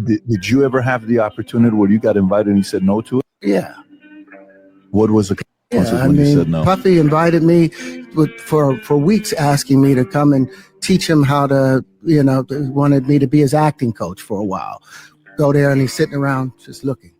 Did you ever have the opportunity where you got invited and you said no to it? Yeah. What was the consequences when you said no? Puffy invited me for weeks, asking me to come and teach him how to, wanted me to be his acting coach for a while. Go there and he's sitting around just looking.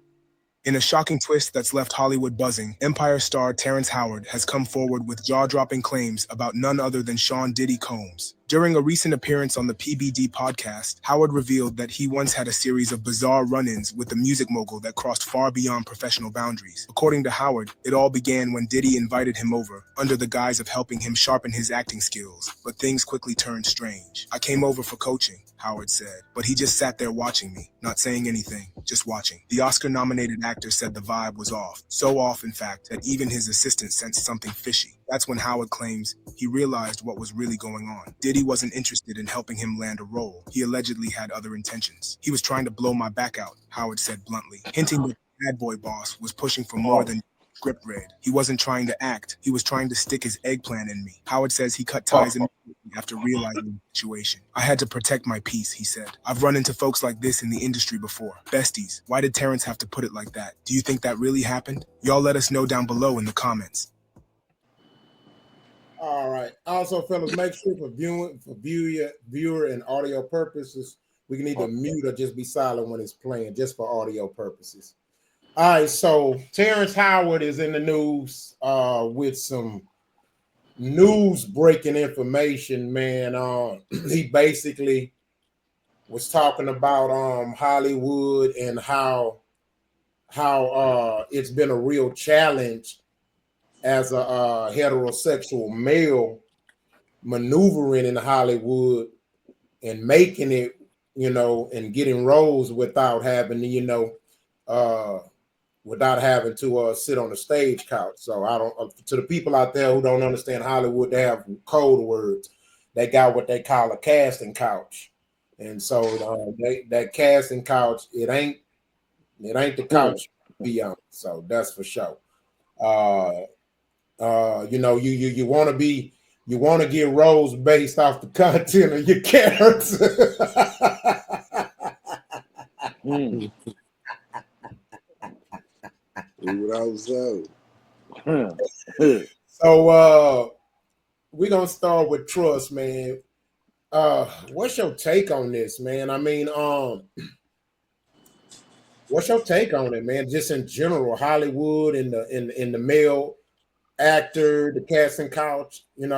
In a shocking twist that's left Hollywood buzzing, Empire star Terrance Howard has come forward with jaw-dropping claims about none other than Sean Diddy Combs. During a recent appearance on the PBD podcast, Howard revealed that he once had a series of bizarre run-ins with the music mogul that crossed far beyond professional boundaries. According to Howard, it all began when Diddy invited him over, under the guise of helping him sharpen his acting skills, but things quickly turned strange. "I came over for coaching," Howard said, "but he just sat there watching me, not saying anything, just watching." The Oscar-nominated actor said the vibe was off, so off, in fact, that even his assistant sensed something fishy. That's when Howard claims he realized what was really going on. Diddy wasn't interested in helping him land a role. He allegedly had other intentions. "He was trying to blow my back out," Howard said bluntly, hinting that the bad boy boss was pushing for more than script read. "He wasn't trying to act. He was trying to stick his eggplant in me." Howard says he cut ties immediately after realizing the situation. "I had to protect my peace," he said. "I've run into folks like this in the industry before. Besties. Why did Terrence have to put it like that? Do you think that really happened? Y'all let us know down below in the comments." All right. Also, fellas, make sure for viewer and audio purposes, we can either mute or just be silent when it's playing, just for audio purposes. All right. So Terrance Howard is in the news with some news breaking information, man. He basically was talking about Hollywood and how it's been a real challenge as a heterosexual male maneuvering in Hollywood and making it, and getting roles without having to, without having to sit on the stage couch. So I don't, to the people out there who don't understand Hollywood, they have code words. They got what they call a casting couch. And so that casting couch, it ain't the couch be on. So that's for sure. You want to get roles based off the content of your character. So we're gonna start with Trust, man. What's your take on this, man? I mean, what's your take on it, man? Just in general, Hollywood and the male actor, the casting couch, at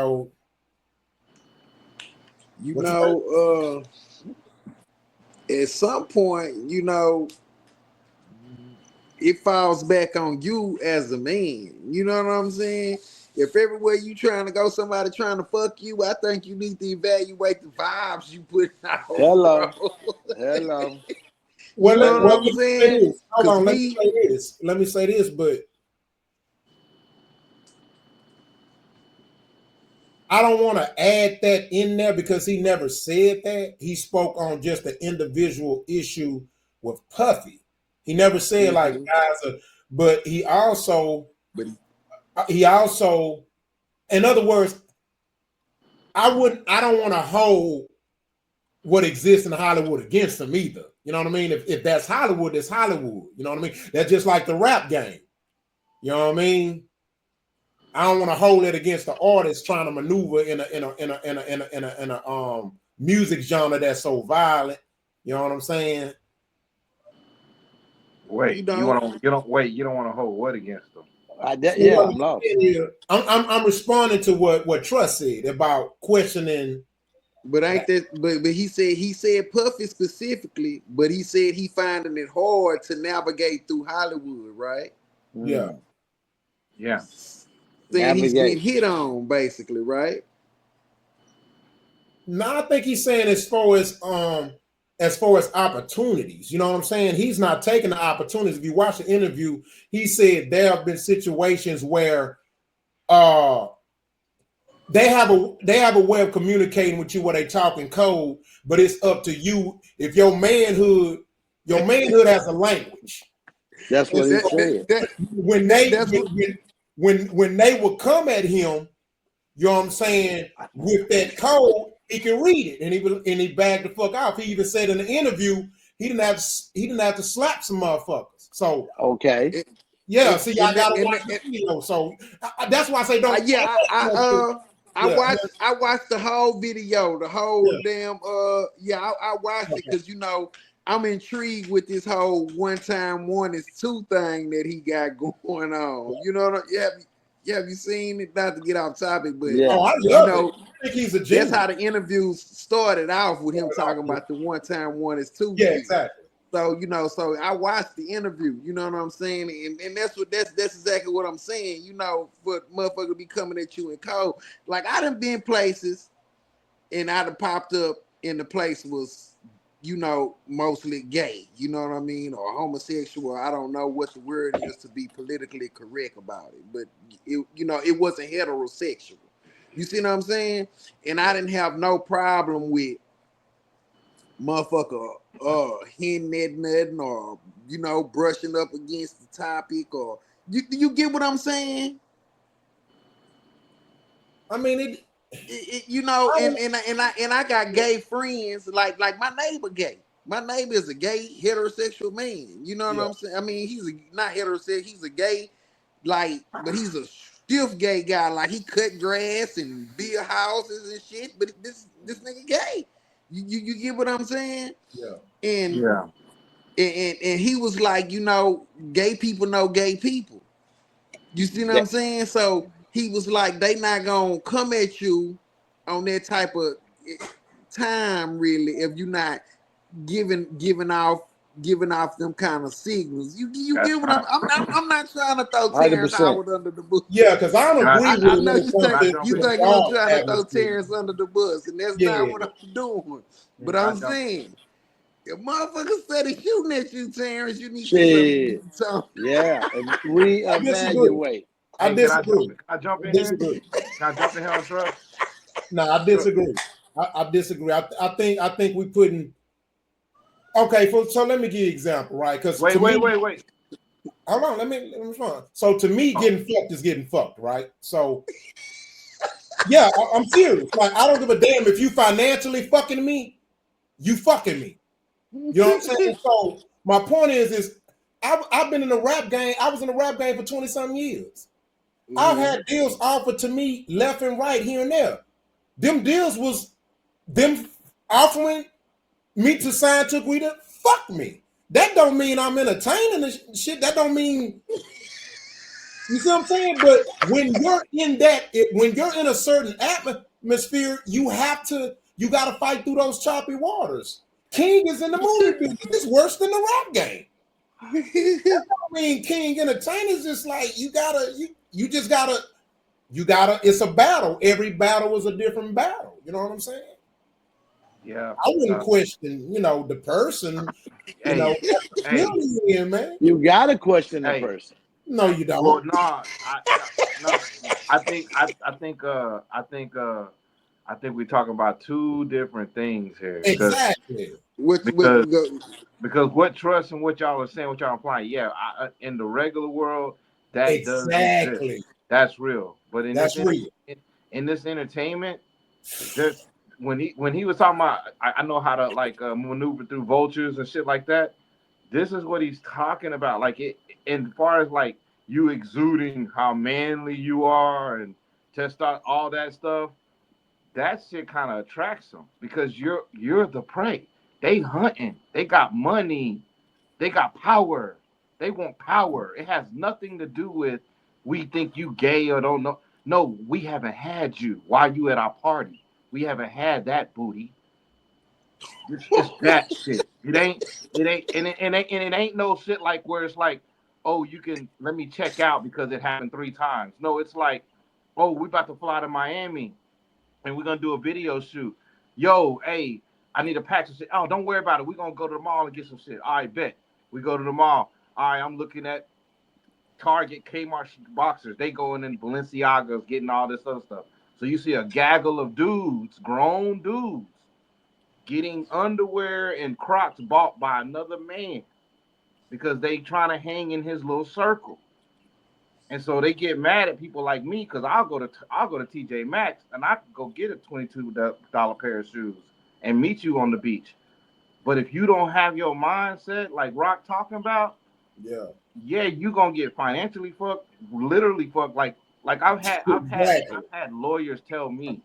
some point, it falls back on you as a man. You know what I'm saying? If everywhere you trying to go, somebody trying to fuck you, I think you need to evaluate the vibes you put out. Hello. Well, you know what I'm saying? Hold on, let me say this, but I don't want to add that in there because he never said that. He spoke on just the individual issue with Puffy. He never said like guys are, but he also, in other words, I don't want to hold what exists in Hollywood against him either. You know what I mean? If that's Hollywood, that's Hollywood. You know what I mean? That's just like the rap game. You know what I mean? I don't want to hold it against the artist trying to maneuver in a music genre that's so violent. You know what I'm saying? Wait, you don't want to hold what against them? I'm responding to what Trust said about questioning. But ain't that? But he said Puffy specifically, but he said he finding it hard to navigate through Hollywood, right? Yeah. Saying he's been hit on, basically, right? No, I think he's saying as far as opportunities, you know what I'm saying? He's not taking the opportunities. If you watch the interview, he said there have been situations where they have a way of communicating with you where they talk in code, but it's up to you. If your manhood has a language. That's what he said. When they would come at him, you know what I'm saying, with that code, he can read it, and he bagged the fuck off. He even said in the interview he didn't have to slap some motherfuckers. So Okay. yeah, see, I gotta watch the video. So that's why I say don't. I watched the whole video, the whole damn I watched it because I'm intrigued with this whole 1 time 1 is 2 thing that he got going on. You know what have you seen it? Not to get off topic, but I love it. I think he's a genius. That's how the interviews started off with him talking about the 1 time 1 is 2. Yeah, exactly. So so I watched the interview, you know what I'm saying, and that's exactly what I'm saying. For motherfucker to be coming at you in cold. Like I done been places, and I done popped up, and the place was, mostly gay. You know what I mean, or homosexual. I don't know what the word is to be politically correct about it, but it wasn't heterosexual. You see what I'm saying? And I didn't have no problem with motherfucker hitting that nothing or brushing up against the topic, or you get what I'm saying? I mean and I got gay friends, like my neighbor gay. My neighbor is a gay heterosexual man. You know what I'm saying? I mean, he's not heterosexual, he's a gay, but he's a stiff gay guy. Like he cut grass and build houses and shit, but this nigga gay. You get what I'm saying? Yeah. And he was like, gay people know gay people. You see what I'm saying? So he was like, they not gonna come at you on that type of time, really, if you're not giving off them kind of signals. You get what I'm not trying to throw Terrance Howard under the bus. Yeah, because I don't agree with I know you think I'm trying to throw Terrance under the bus, and that's not what I'm doing. But I'm saying, if motherfuckers started shooting at you, Terrance, you need to reevaluate. I disagree. Can I jump in here? Can I jump in here on trust? No, I disagree. I disagree. I think we putting. Okay, so let me give you an example, right? Because wait. Hold on, let me respond. So to me, getting fucked is getting fucked, right? So yeah, I'm serious. Like I don't give a damn if you financially fucking me, you fucking me. You know what I'm saying? So my point is I've been in the rap game. I was in the rap game for 20-something years. Mm-hmm. I've had deals offered to me left and right here and there. Them deals was them offering me to sign to agree to fuck me. That don't mean I'm entertaining the shit. That don't mean, you see what I'm saying? But when you're in when you're in a certain atmosphere, you got to fight through those choppy waters. King is in the movie business. It's worse than the rap game. I mean, King Entertainment is just like, you gotta, it's a battle. Every battle is a different battle. You know what I'm saying? Yeah. I wouldn't question, the person, man. You gotta question the person. No, you don't. Well, I think we're talking about two different things here. Exactly. Because what trust and what y'all are saying, what y'all applying, in the regular world, that does exist. That's real. But in this entertainment, just when he was talking about, I know how to maneuver through vultures and shit like that. This is what he's talking about. Like it, and as far as like you exuding how manly you are and just all that stuff, that shit kind of attracts them because you're the prey. They hunting. They got money. They got power. They want power. It has nothing to do with we think you gay or don't know. No, we haven't had you while you at our party. We haven't had that booty. It's that shit. It ain't no shit like where it's like, oh, you can let me check out because it happened 3 times. No, it's like, oh, we about to fly to Miami and we're gonna do a video shoot. Yo, hey, I need a pack of shit. Oh, don't worry about it. We're gonna go to the mall and get some shit. All right, bet. We go to the mall. All right, I'm looking at Target, Kmart boxers. They going in Balenciagas, getting all this other stuff. So you see a gaggle of dudes, grown dudes, getting underwear and Crocs bought by another man because they trying to hang in his little circle. And so they get mad at people like me because I'll go to TJ Maxx and I can go get a $22 pair of shoes and meet you on the beach. But if you don't have your mindset like Rock talking about, you gonna get financially fucked, literally fucked. Like I've had lawyers tell me.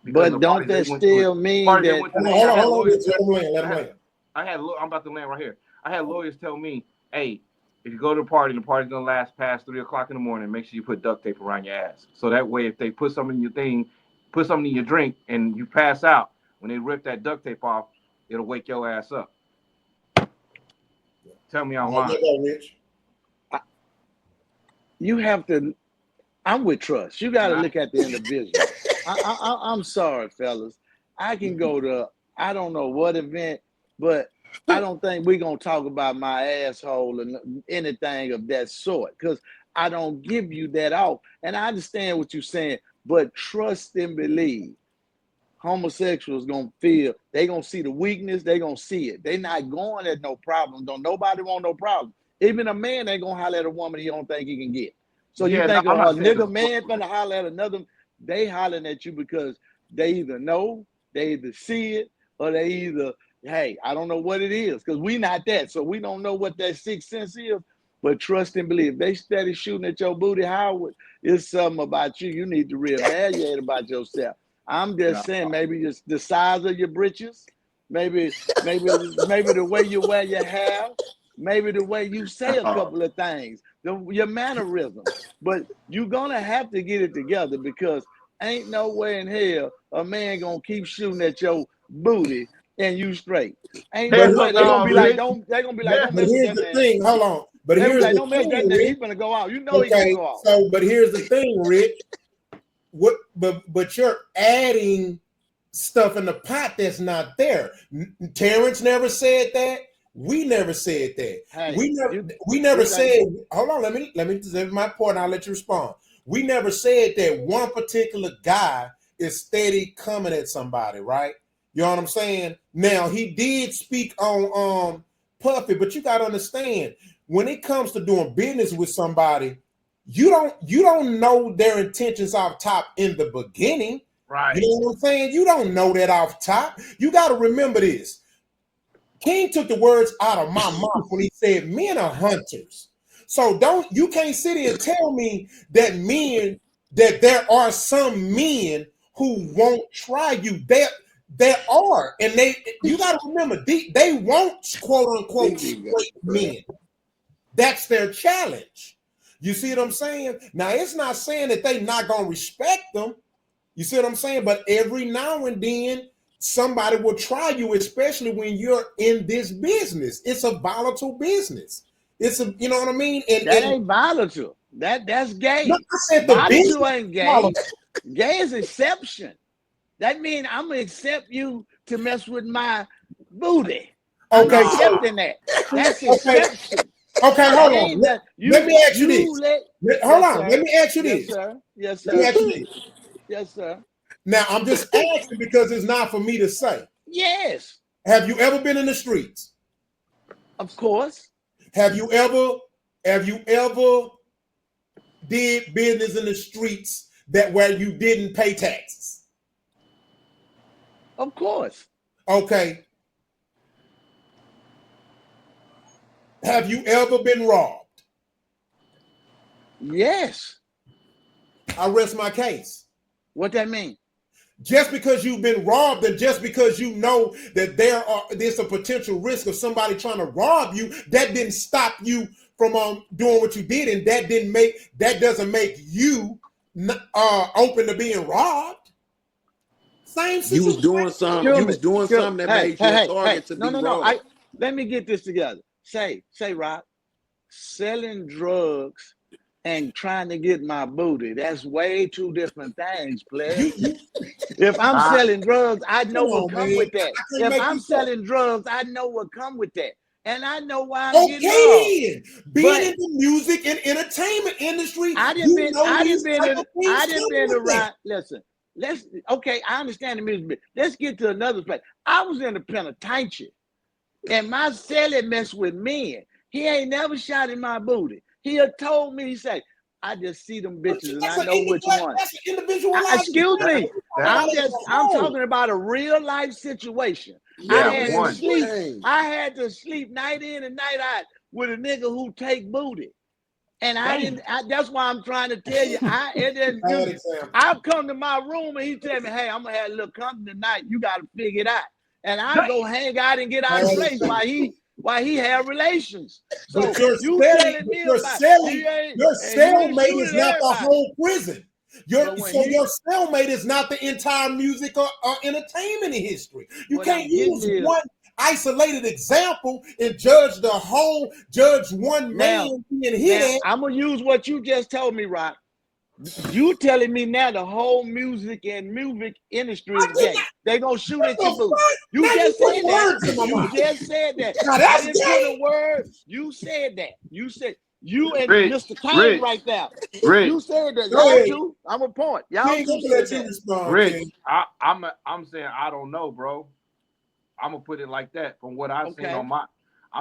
But don't that still mean that? I'm about to land right here. I had lawyers tell me, hey, if you go to a party and the party's gonna last past 3 o'clock in the morning, make sure you put duct tape around your ass. So that way, if they put something in your thing, put something in your drink, and you pass out, when they rip that duct tape off, it'll wake your ass up. Tell me I'm lying. You have to. I'm with trust. You got to look at the individual. I'm sorry, fellas. I can go to I don't know what event, but I don't think we're gonna talk about my asshole and anything of that sort, because I don't give you that off. And I understand what you're saying, but trust and believe. Homosexuals gonna feel, they gonna see the weakness, they gonna see it. They not going at no problem. Don't nobody want no problem. Even a man ain't gonna holler at a woman he don't think he can get. So you think a nigga man gonna holler at another, they hollering at you because they either know, they either see it, or they either, hey, I don't know what it is, because we not that, so we don't know what that sixth sense is. But trust and believe. If they steady shooting at your booty, Howard, it's something about you. You need to reevaluate about yourself. I'm just saying, maybe just the size of your britches, maybe the way you wear your hair, maybe the way you say a couple of things, your mannerisms. But you're gonna have to get it together, because ain't no way in hell a man gonna keep shooting at your booty and you straight. Ain't no way. They're gonna be like, don't mess with that man. Here's the thing, hold on. But here's the don't mess with that nigga, he's gonna go out. You know he's gonna go out. So, but here's the thing, Rich. But you're adding stuff in the pot that's not there. Terrence never said that. We never said that. Hey, we never said. Hold on, let me say my point. I'll let you respond. We never said that one particular guy is steady coming at somebody, right? You know what I'm saying? Now he did speak on Puffy, but you got to understand, when it comes to doing business with somebody, you don't know their intentions off top in the beginning. Right. You know what I'm saying? You don't know that off top. You got to remember this. King took the words out of my mouth when he said men are hunters. So you can't sit here and tell me that there are some men who won't try you. There are, and you got to remember, they won't quote unquote straight men. That's their challenge. You see what I'm saying? Now, it's not saying that they not gonna respect them. You see what I'm saying? But every now and then, somebody will try you, especially when you're in this business. It's a volatile business. You know what I mean? And ain't volatile. That's gay. No, I said volatile ain't gay. Gay is exception. That means I'm gonna accept you to mess with my booty. Okay, I'm accepting that. That's exception. Okay, hold on. Let me ask you this. Hold on. Let me ask you this. Yes, sir. Let me ask you this. Yes, sir. Now, I'm just asking because it's not for me to say. Yes. Have you ever been in the streets? Of course. Have you ever did business in the streets where you didn't pay taxes? Of course. Okay. Have you ever been robbed? Yes. I rest my case. What that mean? Just because you've been robbed, and just because you know that there's a potential risk of somebody trying to rob you, that didn't stop you from doing what you did, and that doesn't make you open to being robbed. Same situation. You was doing something that made you a target to be robbed. No. Let me get this together. Say, Rock, selling drugs and trying to get my booty, that's way two different things, player. If I'm selling drugs, I know what come with that. If I'm selling drugs, I know what come with that. And I know why I'm getting robbed. Being in the music and entertainment industry, I didn't been around. Listen, I understand the music, but let's get to another place. I was in the penitentiary, and my cellie messed with men. He ain't never shot in my booty. He had told me, he said, I just see them bitches and I know which one. That's an individual. Excuse me. I'm talking about a real life situation. I had to sleep night in and night out with a nigga who take booty. And that's why I'm trying to tell you. I've come to my room and he tell me, hey, I'm gonna have a little company tonight. You gotta figure it out. And I go hang out and get out of place while he have relations. So but your cellmate is not the whole prison. Your cellmate is not the entire music or entertainment history. You can't use one isolated example and judge one man being hit. I'm gonna use what you just told me, Rock. You telling me now the whole music industry is gay. They gonna shoot at your booth. You just said that. I didn't put a word. You said that. You said you and Mr. Kane right there. You said that. Y'all two. I'm a point. Y'all two said that. Rich, I'm saying I don't know, bro. I'm gonna put it like that. From what I've seen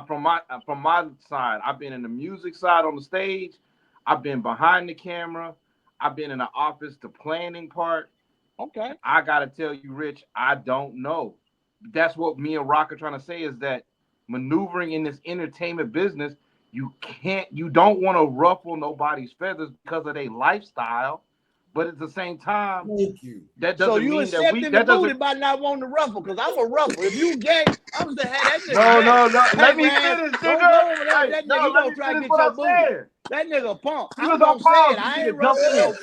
from my side, I've been in the music side on the stage. I've been behind the camera. I've been in the office, the planning part. Okay. I gotta tell you, Rich, I don't know. That's what me and Rock are trying to say is that maneuvering in this entertainment business, you don't want to ruffle nobody's feathers because of their lifestyle. But at the same time, that doesn't mean that we. That doesn't by not wanting to ruffle, because I'm a ruffle. If you gay, I'm gonna have that nigga. No. Let me finish, nigga. That nigga gonna try to get your booty. That nigga punk. I'm gonna say it. I ain't ruffling.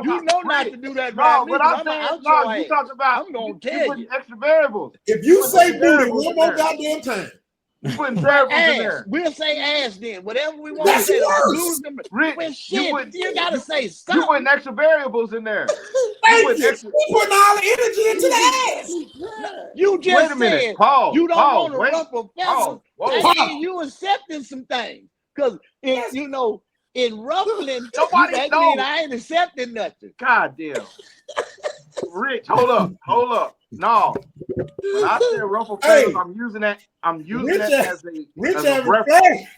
You know not to do that. No, but I'm saying you talked about. I'm gonna tell you extra variables. If you say booty one more goddamn time. You putting variables in there. We'll say ass then. Whatever we want to say. Rich, you gotta say something. You putting extra variables in there. You putting all the energy into the ass. You just wait a minute. said Pause. you don't want to ruffle feathers. I mean, you accepting some things. Because in ruffling, that mean I ain't accepting nothing. God damn. Rich, hold up. No. When I say ruffle feathers, I'm using that as a reference.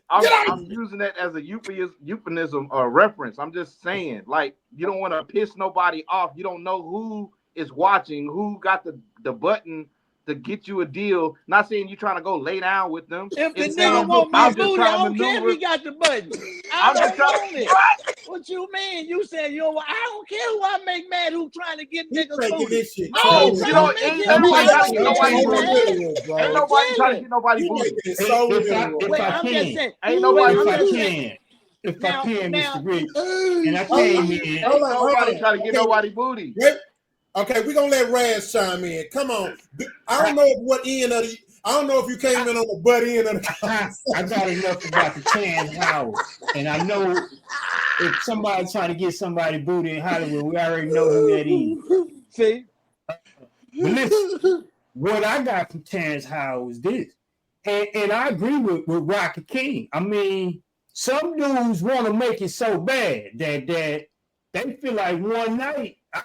I'm using that as a euphemism or reference. I'm just saying, like, you don't want to piss nobody off. You don't know who is watching, who got the button to get you a deal. Not saying you're trying to go lay down with them. If the nigga want my booty, I don't care if he got the button. I don't want it. What you mean? You said I don't care who I make mad who trying to get niggas booty. No, ain't nobody trying to get nobody booty. Ain't nobody trying to get nobody booty. If I can, Mr. Rich, and I came in. Ain't nobody trying to get nobody booty. Okay, we're gonna let Raz chime in. Come on. I don't know if you came in on the butt end of the I got enough about the Terrance Howard. And I know if somebody's trying to get somebody booty in Hollywood, we already know who that is. See? But listen, what I got from Terrance Howard is this. And I agree with Rocket King. I mean, some dudes want to make it so bad that they feel like one night I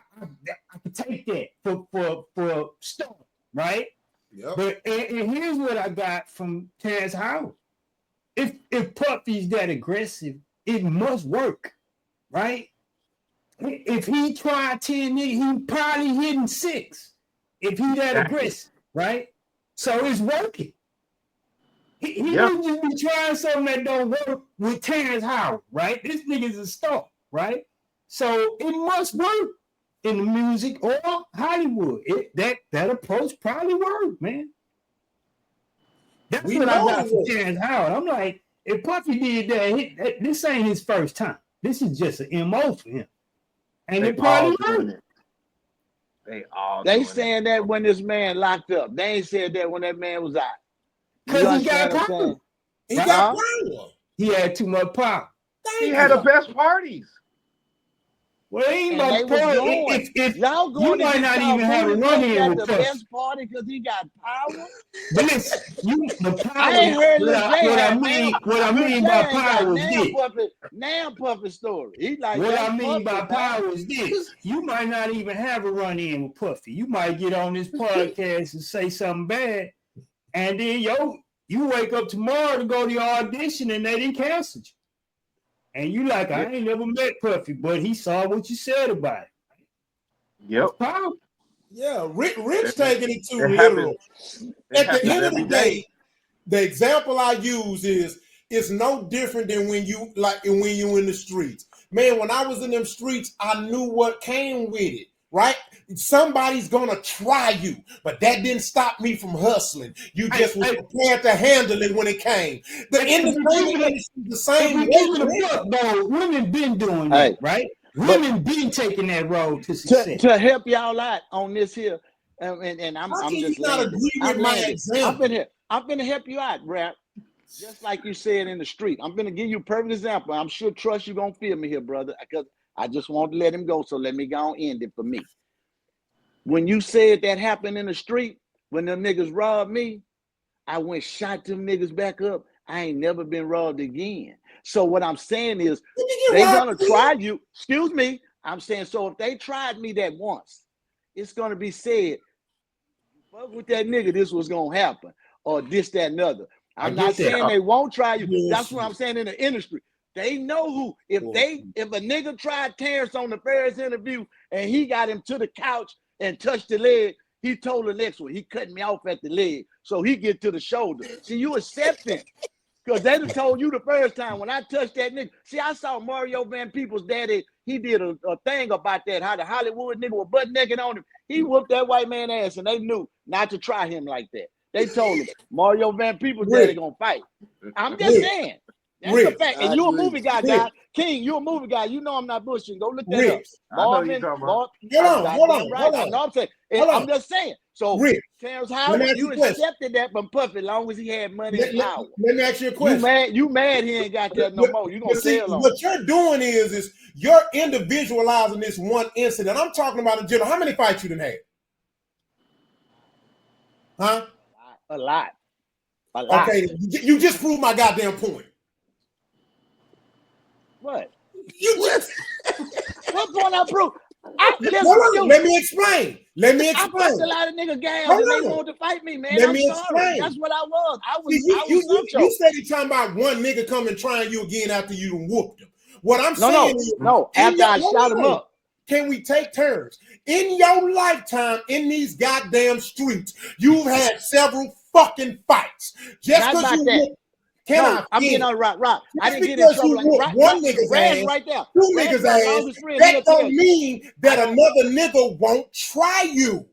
can take that for stuff, right? Yep. But and here's what I got from Terrance Howard. If Puffy's that aggressive, it must work, right? If he tried 10 niggas, he probably hitting 6. If he that aggressive, right? So it's working. He wouldn't just be trying something that don't work with Terrance Howard, right? This nigga's a star, right? So it must work in the music or Hollywood. That approach probably worked, man. That's what I got from Terrance Howard. I'm like, if Puffy did that, this ain't his first time. This is just an MO for him. And it probably worked. They saying that when this man locked up. They ain't said that when that man was out. Because he got power. He got power. He had too much power. He had the best parties. Well, ain't about party. If y'all going, you might not even have a run-in with the best party because he got power. But listen, the power. I ain't heard what I mean by power is this. Now Puffy story. He like what I mean by power is this. You might not even have a run-in with Puffy. You might get on this podcast and say something bad, and then you wake up tomorrow to go to your audition and they didn't cancel you. And you like, I ain't never met Puffy, but he saw what you said about it. Yep. Power. Yeah, Rich taking it too literal. At the end of the day, the example I use is it's no different than when you in the streets. Man, when I was in them streets, I knew what came with it, right? Somebody's gonna try you, but that didn't stop me from hustling. You just was prepared to handle it when it came. The entertainment is the same way. Women been doing that, right? Women been taking that road to success. To help y'all out on this here, and I'm just not agree with my example. I'm gonna help you out, Rap. Just like you said in the street. I'm gonna give you a perfect example. I'm sure Trust you gonna feel me here, brother, because I just want to let him go. So let me go and end it for me. When you said that happened in the street, when them niggas robbed me, I went shot them niggas back up. I ain't never been robbed again. So what I'm saying is they gonna try you. Excuse me. I'm saying, so if they tried me that once, it's gonna be said, fuck with that nigga, this was gonna happen. Or this, that, and other. I'm not saying they won't try you. Yes. That's what I'm saying in the industry. They know who. If a nigga tried Terrence on the first interview and he got him to the couch and touched the leg, he told the next one, he cut me off at the leg. So he get to the shoulder. See, you accepting. Because they done told you the first time when I touched that nigga. See, I saw Mario Van Peebles' daddy. He did a thing about that, how the Hollywood nigga was butt naked on him. He whooped that white man ass, and they knew not to try him like that. They told him Mario Van Peebles' daddy gonna fight. I'm just saying. That's a fact. And you a movie guy, guy. King, you a movie guy. You know I'm not bullshitting. Go look that up. Marvin, hold on. No, I'm saying. I'm just saying. So Terrance Howard, you accepted that from Puffy as long as he had money and power. Let me ask you a question. You mad he ain't got that no more. You gonna sell on. What you're doing is you're individualizing this one incident. I'm talking about in general. How many fights you done had? Huh? A lot. Okay, you just proved my goddamn point. What? You just what point I proved? Let me explain. I fucked a lot of nigga guys and they wanted to fight me, man. I'm sorry. That's what I was. You said you're talking about one nigga coming trying you again after you whooped him. What I'm saying is after I shot him up. Can we take turns? In your lifetime, in these goddamn streets, you've had several fucking fights. Just because you I'm getting on rock. I didn't get in trouble like one nigga's ass, right there. Two niggas' ass. That don't mean that another nigga won't try you.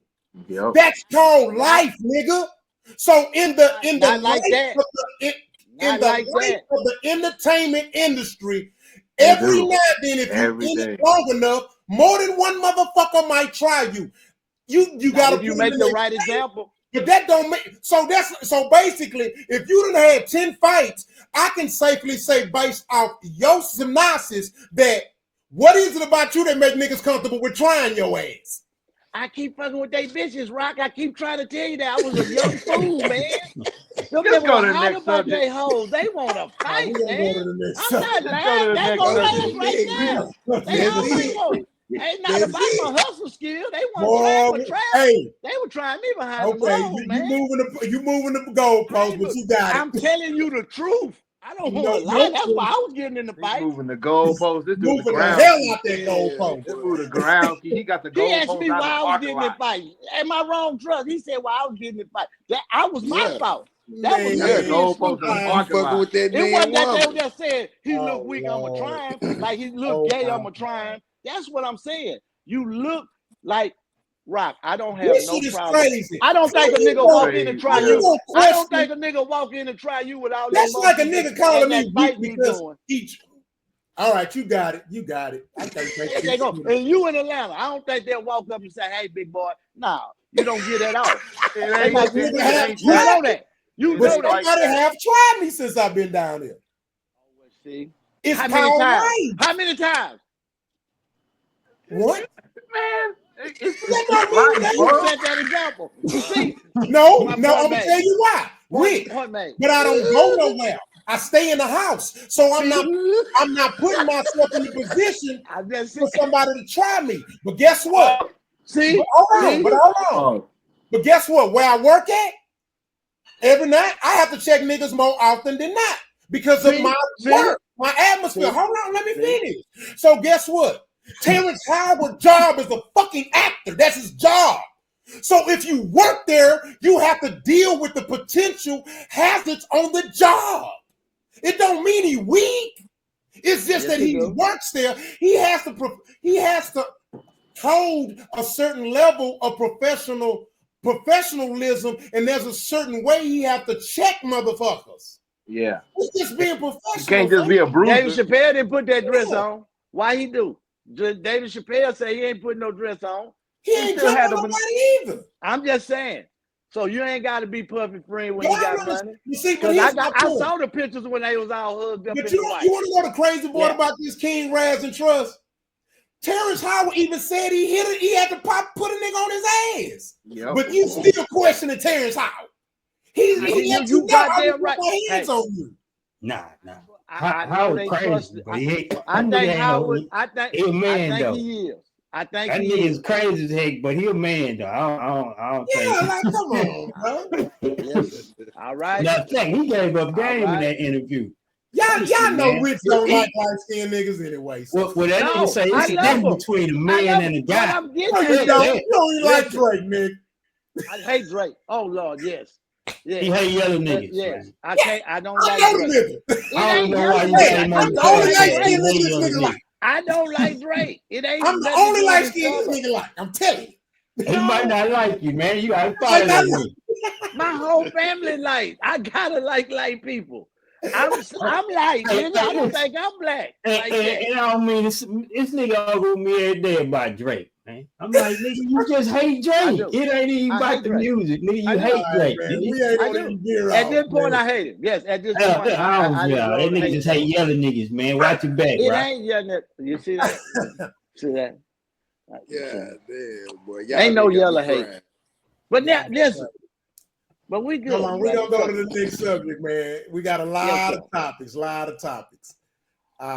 Yep. That's called life, nigga. So in the of the entertainment industry, every now and then, if you're in it long enough, more than one motherfucker might try you. You gotta you make the right example. But that don't make so basically, if you done had 10 fights, I can safely say based off your synopsis that what is it about you that make niggas comfortable with trying your ass? I keep fucking with they bitches, Rock. I keep trying to tell you that I was a young fool, man. Them niggas were hot about they hoes. They want to fight, man. I'm not lying. They gonna last right now. They hungry. Ain't not about my hustle skill. They want to try. They were trying me behind the road, man. You moving the goalpost, but you got it. I'm telling you the truth. I don't want to lie. That's why I was getting in the fight. Moving the goalpost. This dude moving the hell out that goalpost. This dude the ground. He got the goalpost. He asked me why I was getting in the fight. Am I wrong, Trust? He said why I was getting in the fight. That was my fault. That was goalpost. It wasn't that they were just saying he looked weak. I'ma try him. Like he looked gay. I'ma try him. That's what I'm saying. You look like Rock. I don't have no problem. Crazy. I don't think a nigga walk in and try you. I don't think a nigga walk in and try you without. That's like a nigga calling me weak because all right, you got it. I think they go. And you in Atlanta, I don't think they'll walk up and say, "Hey, big boy." No, you don't get that off. You know that. You know that. Somebody have tried me since I've been down here. See, it's how many times? How many times? What? Man, you set that example. See? No, I'm gonna tell you why. But I don't go nowhere. I stay in the house, so I'm not putting myself in the position for somebody to try me. But guess what? See? Hold on. But guess what? Where I work at, every night I have to check niggas more often than not because of my work, my atmosphere. Hold on, let me finish. So guess what? Terrance Howard's job is a fucking actor. That's his job. So if you work there, you have to deal with the potential hazards on the job. It don't mean he weak. It's just that he works there. He has to hold a certain level of professionalism, and there's a certain way he have to check motherfuckers. Yeah. He's just being professional. You can't just be a bruiser. David Chappelle didn't put that dress on. Why he do? David Chappelle say he ain't putting no dress on. He ain't jumping on nobody either. I'm just saying. So you ain't got to be perfect friend when you got money. You see, I saw the pictures when they was all hugged up in the white. You want to know the crazy part about this King Raz and Trust? Terrance Howard even said he hit it. He had to put a nigga on his ass. Yep. But you still questioning Terrance Howard. He had you goddamn right. Hands on you. Nah. Howard crazy, but he I think that nigga is crazy as heck, but he a man though. I don't think. Yeah, like come on, bro. Yes. All right. Now, he gave up game in that interview. Y'all know Rich don't like light-skinned niggas anyway. So. Well, that nigga say it's a difference between a man and a guy. You don't even like Drake, nigga. I hate Drake. Oh Lord, yes. Yeah. He hate yellow niggas. Yes, I can't. I don't like Drake. I don't know why you say I'm the only light-skinned nigga like. I don't like Drake. It ain't. I'm the only light-skinned nigga like. I'm telling you. He might not like you, man. You gotta follow me. My whole family light. I gotta like light people. I'm light, nigga. I don't think I'm black. And I don't mean this nigga argue with me every day about Drake, man. I'm like, nigga, you just hate Drake. It ain't even about the music, nigga. You hate Drake. At this point, I hate him. Yes, at this point, that nigga just hate yellow niggas, man. Watch your back, it ain't yellow. You see that? See that? Yeah, damn, boy. Ain't no yellow hate. But now, listen. But we good. Come on, we gonna go to the next subject, man. We got a lot of topics.